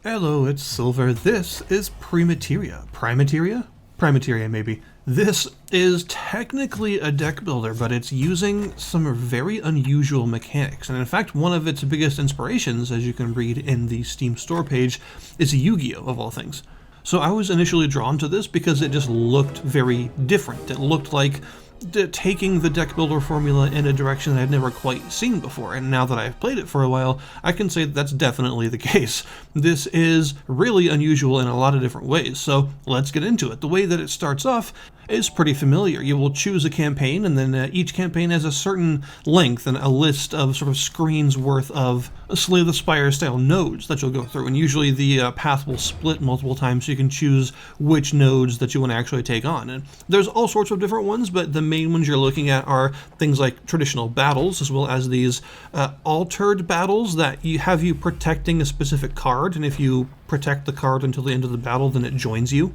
Hello, it's Silver. This is Primateria. Primateria? Primateria, maybe. This is technically a deck builder, but it's using some very unusual mechanics. And in fact, one of its biggest inspirations, as you can read in the Steam store page, is Yu-Gi-Oh! Of all things. So I was initially drawn to this because it just looked very different. It looked like taking the deck builder formula in a direction that I'd never quite seen before, and now that I've played it for a while, I can say that's definitely the case. This is really unusual in a lot of different ways, so let's get into it. The way that it starts off is pretty familiar. You will choose a campaign, and then each campaign has a certain length and a list of sort of screens worth of Slay the Spire style nodes that you'll go through, and usually the path will split multiple times so you can choose which nodes that you want to actually take on. And there's all sorts of different ones, but the main ones you're looking at are things like traditional battles, as well as these altered battles that have you protecting a specific card, and if you protect the card until the end of the battle, then it joins you.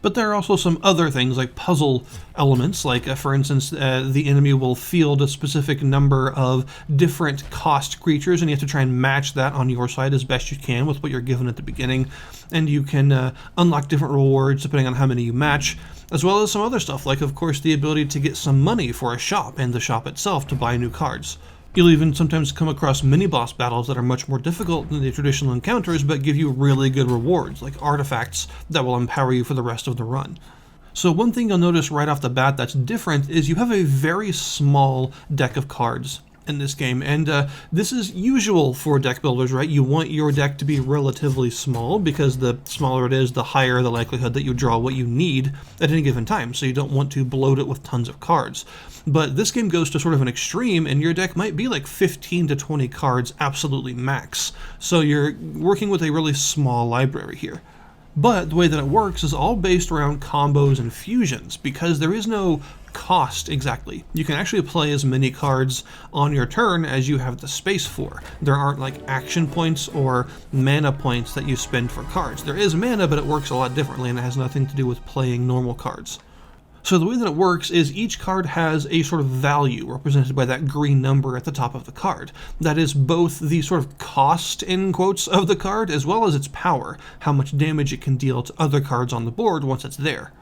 But there are also some other things like puzzle elements, like for instance, the enemy will field a specific number of different cost creatures, and you have to try and match that on your side as best you can with what you're given at the beginning. And you can unlock different rewards depending on how many you match, as well as some other stuff, like of course the ability to get some money for a shop and the shop itself to buy new cards. You'll even sometimes come across mini-boss battles that are much more difficult than the traditional encounters, but give you really good rewards, like artifacts that will empower you for the rest of the run. So one thing you'll notice right off the bat that's different is you have a very small deck of cards in this game, and this is usual for deck builders, right? You want your deck to be relatively small because the smaller it is, the higher the likelihood that you draw what you need at any given time, so you don't want to bloat it with tons of cards. But this game goes to sort of an extreme, and your deck might be like 15 to 20 cards absolutely max, so you're working with a really small library here. But the way that it works is all based around combos and fusions, because there is no cost exactly. You can actually play as many cards on your turn as you have the space for. There aren't like action points or mana points that you spend for cards. There is mana, but it works a lot differently, and it has nothing to do with playing normal cards. So the way that it works is each card has a sort of value represented by that green number at the top of the card. That is both the sort of cost, in quotes, of the card, as well as its power, how much damage it can deal to other cards on the board once it's there.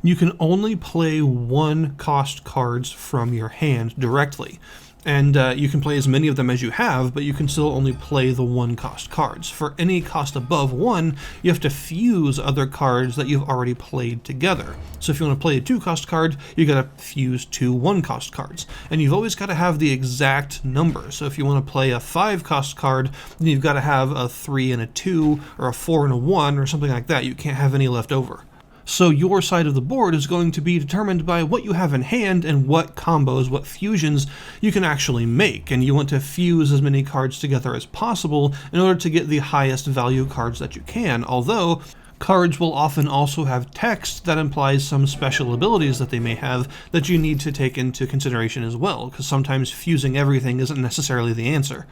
You can only play one cost cards from your hand directly, and you can play as many of them as you have, but you can still only play the one cost cards. For any cost above one, you have to fuse other cards that you've already played together. So if you want to play a 2-cost card, you gotta fuse 2 1-cost cards. And you've always got to have the exact number. So if you want to play a 5-cost card, then you've got to have a 3 and a 2, or a 4 and a 1, or something like that. You can't have any left over. So your side of the board is going to be determined by what you have in hand and what combos, what fusions you can actually make, and you want to fuse as many cards together as possible in order to get the highest value cards that you can, although cards will often also have text that implies some special abilities that they may have that you need to take into consideration as well, because sometimes fusing everything isn't necessarily the answer.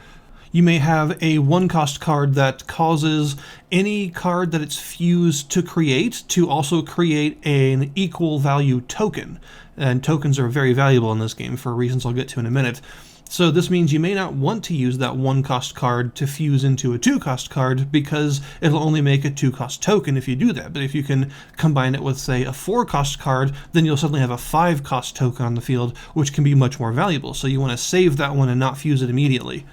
You may have a 1-cost card that causes any card that it's fused to create to also create an equal value token. And tokens are very valuable in this game for reasons I'll get to in a minute. So this means you may not want to use that 1-cost card to fuse into a 2-cost card because it'll only make a 2-cost token if you do that. But if you can combine it with, say, a 4-cost card, then you'll suddenly have a 5-cost token on the field, which can be much more valuable. So you want to save that one and not fuse it immediately.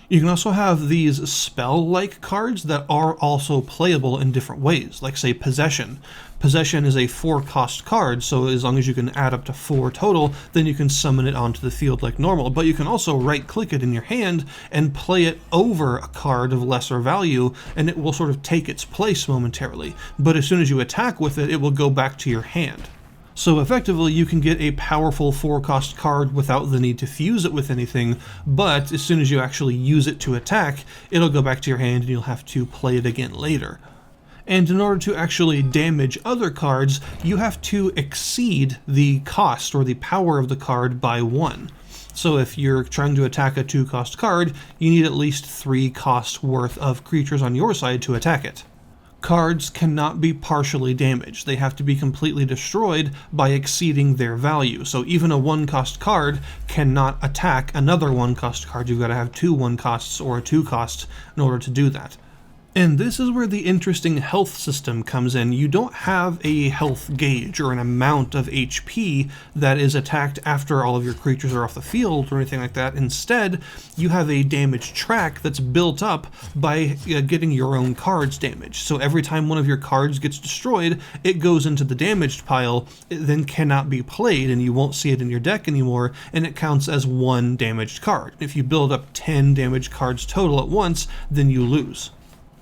You can also have these spell-like cards that are also playable in different ways, like say Possession. Possession is a 4-cost card, so as long as you can add up to 4 total, then you can summon it onto the field like normal, but you can also right-click it in your hand and play it over a card of lesser value, and it will sort of take its place momentarily, but as soon as you attack with it, it will go back to your hand. So effectively, you can get a powerful 4-cost card without the need to fuse it with anything, but as soon as you actually use it to attack, it'll go back to your hand and you'll have to play it again later. And in order to actually damage other cards, you have to exceed the cost or the power of the card by 1. So if you're trying to attack a 2-cost card, you need at least 3 costs worth of creatures on your side to attack it. Cards cannot be partially damaged. They have to be completely destroyed by exceeding their value. So even a 1-cost card cannot attack another 1-cost card. You've got to have 2 1-costs or a 2-cost in order to do that. And this is where the interesting health system comes in. You don't have a health gauge or an amount of HP that is attacked after all of your creatures are off the field or anything like that. Instead, you have a damage track that's built up by getting your own cards damaged. So every time one of your cards gets destroyed, it goes into the damaged pile. It then cannot be played, and you won't see it in your deck anymore, and it counts as one damaged card. If you build up 10 damaged cards total at once, then you lose.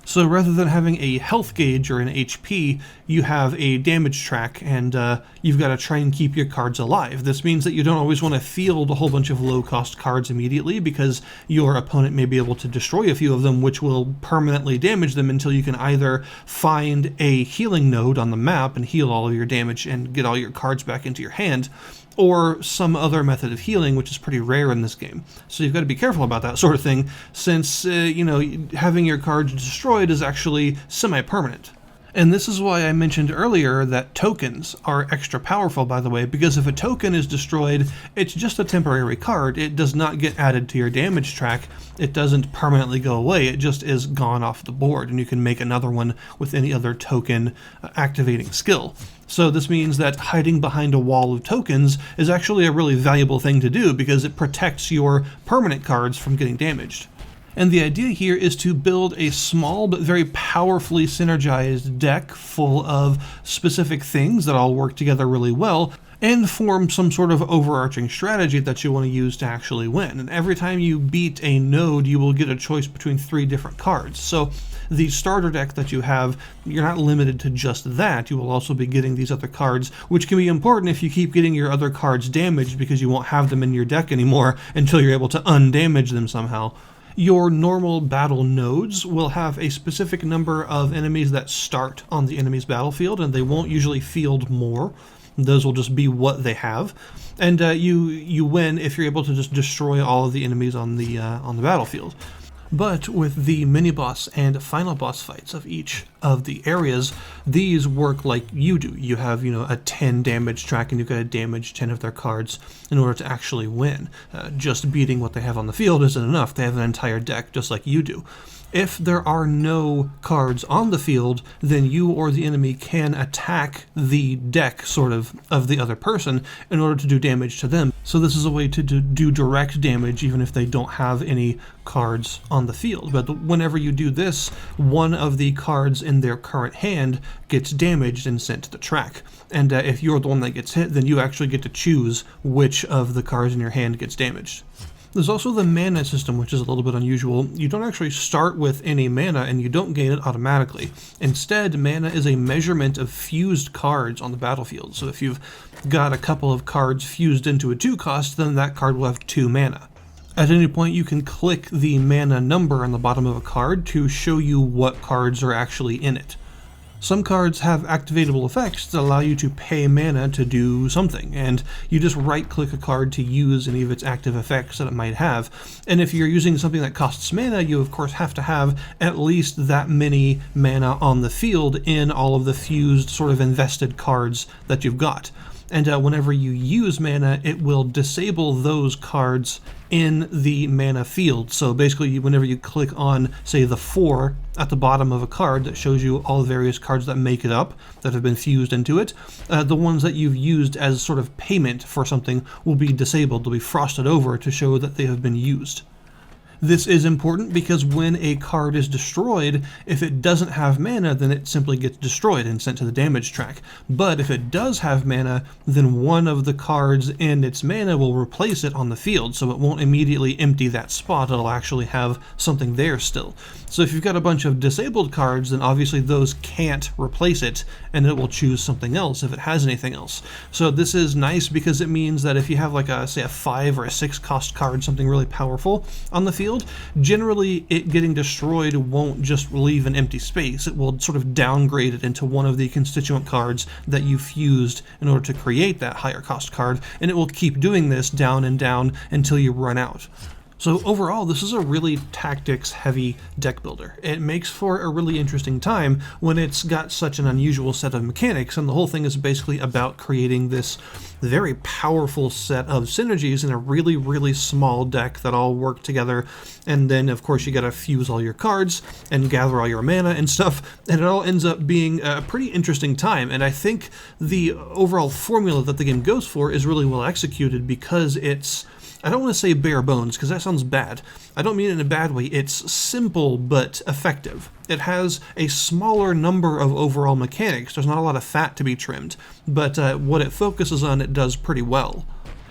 So rather than having a health gauge or an HP, you have a damage track, and you've got to try and keep your cards alive. This means that you don't always want to field a whole bunch of low-cost cards immediately, because your opponent may be able to destroy a few of them, which will permanently damage them until you can either find a healing node on the map and heal all of your damage and get all your cards back into your hand, or some other method of healing, which is pretty rare in this game. So you've got to be careful about that sort of thing, since, having your cards destroyed is actually semi-permanent. And this is why I mentioned earlier that tokens are extra powerful, by the way, because if a token is destroyed, it's just a temporary card. It does not get added to your damage track. It doesn't permanently go away. It just is gone off the board, and you can make another one with any other token activating skill. So this means that hiding behind a wall of tokens is actually a really valuable thing to do, because it protects your permanent cards from getting damaged. And the idea here is to build a small but very powerfully synergized deck full of specific things that all work together really well, and form some sort of overarching strategy that you want to use to actually win. And every time you beat a node, you will get a choice between 3 different cards. So the starter deck that you have, you're not limited to just that. You will also be getting these other cards, which can be important if you keep getting your other cards damaged, because you won't have them in your deck anymore until you're able to undamage them somehow. Your normal battle nodes will have a specific number of enemies that start on the enemy's battlefield, and they won't usually field more. Those will just be what they have, and you win if you're able to just destroy all of the enemies on the battlefield. But with the mini-boss and final boss fights of each of the areas, these work like you do. You have, a 10 damage track, and you've got to damage 10 of their cards in order to actually win. Just beating what they have on the field isn't enough. They have an entire deck just like you do. If there are no cards on the field, then you or the enemy can attack the deck, sort of the other person in order to do damage to them. So this is a way to do direct damage even if they don't have any cards on the field. But whenever you do this, one of the cards in their current hand gets damaged and sent to the track. And if you're the one that gets hit, then you actually get to choose which of the cards in your hand gets damaged. There's also the mana system, which is a little bit unusual. You don't actually start with any mana, and you don't gain it automatically. Instead, mana is a measurement of fused cards on the battlefield. So if you've got a couple of cards fused into a 2-cost, then that card will have 2 mana. At any point, you can click the mana number on the bottom of a card to show you what cards are actually in it. Some cards have activatable effects that allow you to pay mana to do something, and you just right-click a card to use any of its active effects that it might have. And if you're using something that costs mana, you of course have to have at least that many mana on the field in all of the fused, sort of invested cards that you've got. And whenever you use mana, it will disable those cards in the mana field. So basically, whenever you click on, say, the 4 at the bottom of a card that shows you all the various cards that make it up, that have been fused into it, the ones that you've used as sort of payment for something will be disabled. They'll be frosted over to show that they have been used. This is important because when a card is destroyed, if it doesn't have mana, then it simply gets destroyed and sent to the damage track. But if it does have mana, then one of the cards in its mana will replace it on the field, so it won't immediately empty that spot. It'll actually have something there still. So if you've got a bunch of disabled cards, then obviously those can't replace it, and it will choose something else if it has anything else. So this is nice because it means that if you have like a 5 or a 6 cost card, something really powerful on the field, generally it getting destroyed won't just leave an empty space. It will sort of downgrade it into one of the constituent cards that you fused in order to create that higher cost card, and it will keep doing this down and down until you run out. So overall, this is a really tactics-heavy deck builder. It makes for a really interesting time when it's got such an unusual set of mechanics, and the whole thing is basically about creating this very powerful set of synergies in a really, really small deck that all work together. And then, of course, you gotta fuse all your cards and gather all your mana and stuff, and it all ends up being a pretty interesting time. And I think the overall formula that the game goes for is really well executed because it's, I don't want to say bare bones, because that sounds bad. I don't mean it in a bad way. It's simple but effective. It has a smaller number of overall mechanics. There's not a lot of fat to be trimmed, but what it focuses on, it does pretty well.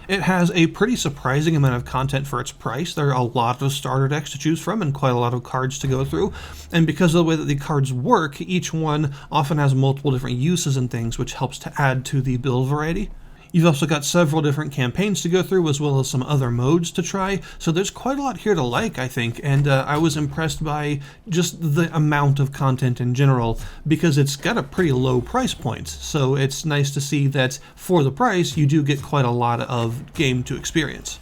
It has a pretty surprising amount of content for its price. There are a lot of starter decks to choose from and quite a lot of cards to go through. And because of the way that the cards work, each one often has multiple different uses and things, which helps to add to the build variety. You've also got several different campaigns to go through, as well as some other modes to try, so there's quite a lot here to like, I think, and I was impressed by just the amount of content in general, because it's got a pretty low price point, so it's nice to see that for the price, you do get quite a lot of game to experience.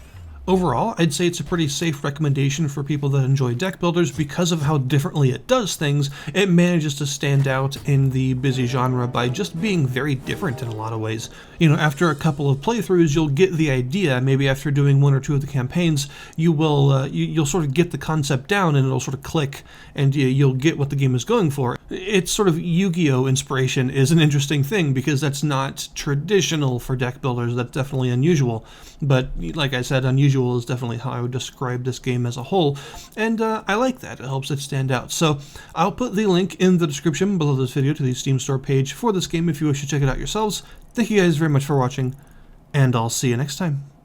Overall, I'd say it's a pretty safe recommendation for people that enjoy deck builders because of how differently it does things. It manages to stand out in the busy genre by just being very different in a lot of ways. You know, after a couple of playthroughs, you'll get the idea. Maybe after doing one or two of the campaigns, you will you'll sort of get the concept down, and it'll sort of click, and you'll get what the game is going for. It's sort of Yu-Gi-Oh! Inspiration is an interesting thing because that's not traditional for deck builders. That's definitely unusual. But like I said, unusual is definitely how I would describe this game as a whole, and I like that. It helps it stand out. So I'll put the link in the description below this video to the Steam store page for this game if you wish to check it out yourselves. Thank you guys very much for watching, and I'll see you next time.